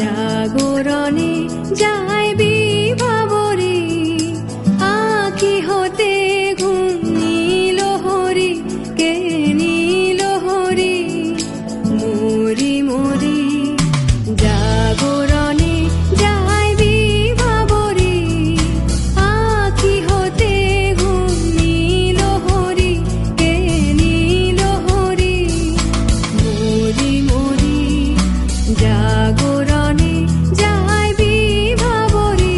জাগরণে যায় বিভাবরে, আঁখি হতে ঘুম নীল হরি, কে নীল হরি মরি মরি। জাগরণে যায় বিভাবরে, আঁখি হতে ঘুম নীল হরি, কে নীল হরি মরি মরি। জাগরণে যায় বিভাবরে।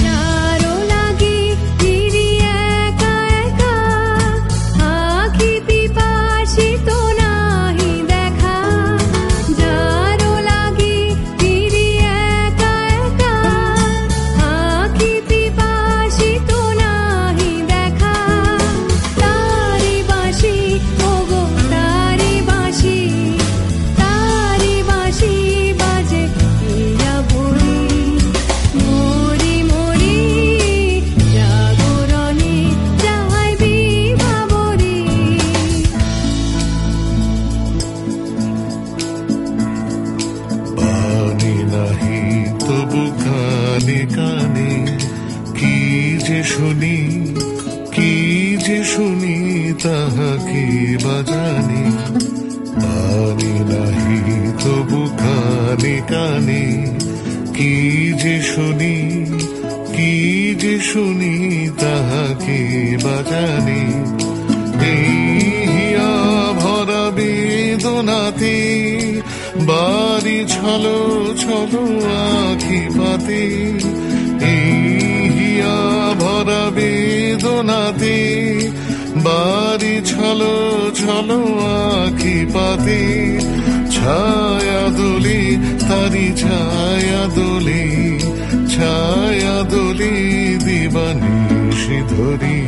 যারো লাগি ফিরি একা একা, আঁখি পিপাসিত নাহি দেখা। যারো লাগি ফিরি একা একা, আঁখি পিপাসিত নাহি দেখা। তারি বাঁশি ওগো তারি বাঁশি, তারি বাঁশি বাজে হীরা ভরি মরি মরি। জাগরণে যায় বিভাবরে। বাণী নাহি তবু কানে কানে, কি যে শুনি কি যে শুনি তাহা কি বাজানি। বাণী নাহি তবু কানে কানে, কি যে শুনি কি যে শুনি তাহা কি বাজানি। এই হিয়া ভরা বেদনাতে বাড়ি ছলো ছলো আঁখি পাতে। এই হিয়া ভরা বেদনাতে বাড়ি ছলো ছলো আঁখি পাতে। ছায়া দোলে তারি ছায়া দোলে, ছায়া দোলে দিবানিশি ধরি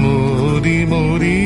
মরি মরি।